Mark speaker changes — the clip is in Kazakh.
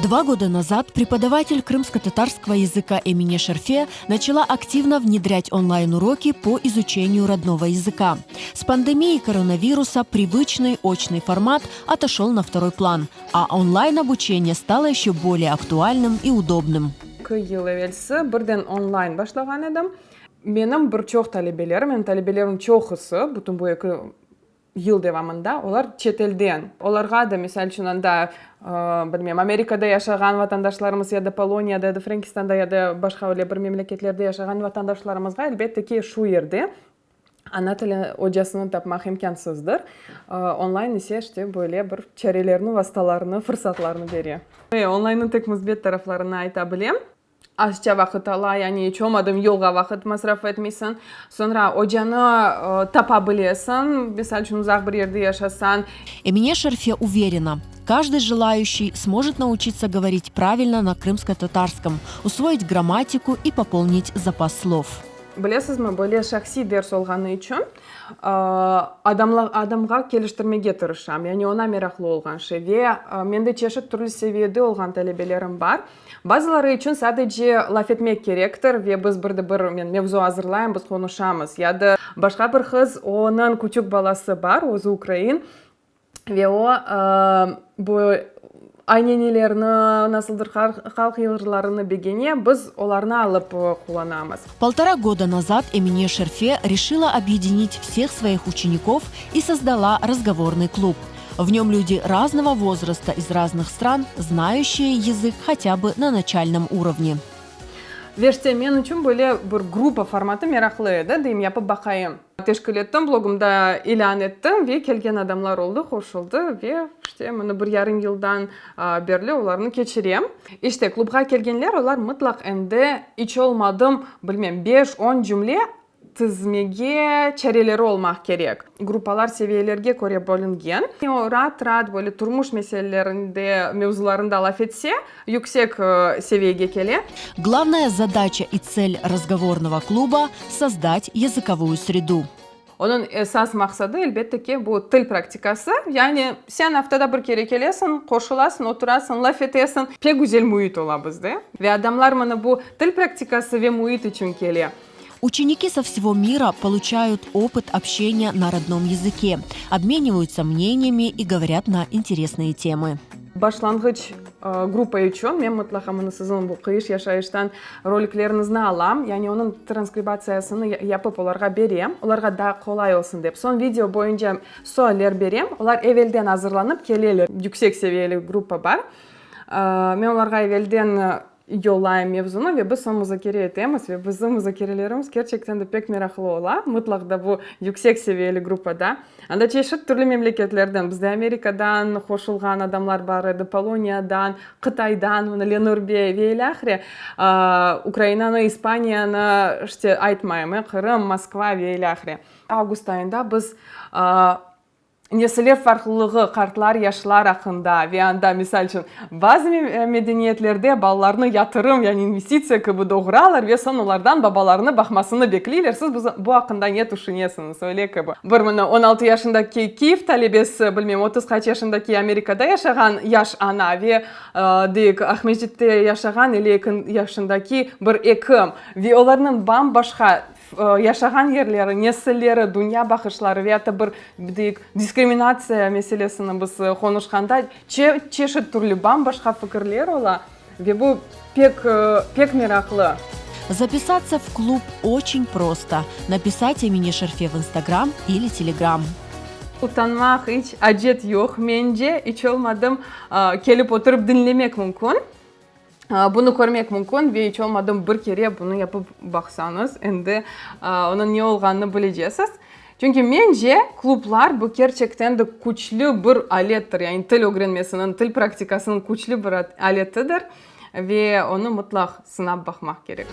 Speaker 1: 2 года назад преподаватель крымско-татарского языка Эмине Шерфе начала активно внедрять онлайн-уроки по изучению родного языка. С пандемией коронавируса привычный очный формат отошел на второй план, а онлайн-обучение стало еще более актуальным и удобным.
Speaker 2: Ел evvelsi birden онлайн башлаған едім. Менің бір чоқ талебелерім чоқысы, бүтін бұл екі ел девамында, олар четелден. Оларға да, misal үшін анда, Америкада яшаған ватандашларымыз, яда Полонияда, яда Франкистанда, яда башқа бір мемлекетлерде яшаған ватандашларымызға әлбетте ке шу ерде ана тілі оджасын тапмақ имкансыздыр. Онлайн есе іште бөле бір чәрелеріні, васталарыны, фырсатларыны бере. Онлайнның тек мұзбет тарафларына айта білем. Азча вақыт ала, яғни чомадым елға вақыт масраф етмейсін. Sonra оджаны тапа білесін, misal үшін ұзақ бір ерде яшасан.
Speaker 1: Эмине Шерфе уверена, каждый желающий сможет научиться говорить правильно на крымско-татарском, усвоить грамматику и пополнить запас слов.
Speaker 2: Білесіз ме, бөле шақси дерс олғаны үшін адамға келіштірмеге тырышам. Яғни она мерақлы олған шеве. Менде чешік түрлі севеді олған тәлебелерім бар. Базылары үшін сәдеже лафетмек керектір, ве біз бірді-бір мевзу азырлайым, біз қонышамыз. Яды башқа бір қыз, оның күчік баласы бар, өзі Украин. Ве о айненелеріні, насылдыр қалқ елғырларыны бегене, біз оларына алып құланамыз.
Speaker 1: 1,5 года назад Эмине Шерфе решила объединить всех своих учеников и создала разговорный клуб. В нем люди разного возраста из разных стран, знающие язык хотя бы на начальном уровне.
Speaker 2: Веште, мен үшін бөле бір группа форматы мерақлы еді, дейм япы бақайым. Тешкіл еттім, блогымда илан еттім, ве келген адамлар олды, қошылды, ве мұны 1,5 жылдан берлі оларыны кечірем. Іште, клубға келгенлер, олар мұтлақ әнді іч олмадым, білмем, 5-10 жүмле тізмеге чәрелері олмақ керек. Группалар севиелерге көре бөлінген. Рат-рат бөлі тұрмыш меселелерінде, мевзуларында лаф етсе, yüksek севиеге келе.
Speaker 1: Главная задача и цель разговорного клуба – создать языковую среду.
Speaker 2: Onun esas maqsadı elbette ki bu til praktikası. Yani sen haftada bir kere келесің, қошыласың, отырасың, лаф етесің. Пек güzel muhit ola bizde. Ve adamlar bana bu til praktikası ve muhit için келе.
Speaker 1: Ученики со всего мира получают опыт общения на родном языке, обмениваются мнениями и говорят на интересные темы.
Speaker 2: Башлангыч группа үшін мен мұтлақамыны сіздің бұл қиыш яшайыштан роликлеріңізді алам, яғни оның транскрибациясыны япып оларға берем, оларға да қолай олсын деп. Сон видео бойынша сөйлер берем, олар евелден азырланып келелер. Yüksek seviyeli группа бар. Мен оларға евелден yollayım mevzunu ve biz son müzakere etemiz ve bizim müzakerelerimiz gerçekten de pek meraklı ola. Mutlaka bu yüksek seviyeli grupada. Anda çeşit türlü memleketlerden, bizde Amerika'dan hoşulgan adamlar var, Polonya'dan, Kıtay'dan, Lenur Bey ve ilahre, Ukrayna'nı, İspanya'nı işte aytmayım, Kırım, Moskva ve ilahre. Ağustos ayında biz Nesilер farklılığı kartlar yaşlar hakkında ve anda misal için bazı medeniyetlerde ballarını yatırım yani investisiya gibi doğuralar ve son onlardan babalarını bakmasını bekliyorlar. Siz bu hakkında ne düşünüyorsunuz? Öyle gibi. Bir 16 yaşındaki Kiev talebesi, bilmem 30 kaç yaşındaki Amerika'da yaşayan yaş ana ve deyik Ahmetçik'te yaşayan 50 yaşındaki bir ekim ve onların bambaşka yaşayan yerleri, nesilleri, dünya bakışları veya da bir diskriminatsiya meselesini biz konuşkanda çeşit türlü bambaşka fikirler ola ve bu pek meraklı.
Speaker 1: Записаться в клуб очень просто. Написать Эмине Шерфе в Instagram или Telegram.
Speaker 2: Utanmak hiç acet yok. Bence hiç olmadım gelip oturup dinlemek mümkün. Bunu görmek mümkün ve hiç olmadım bir kere bunu yapıp baksanız, endi onun ne olganını bileceksiniz. Çünkü bence klublar bu gerçekten de güçlü bir alettir. Yani til öğrenmesinin, til praktikasının güçlü bir aletidir ve onu mutlak sınap bakmak gerek.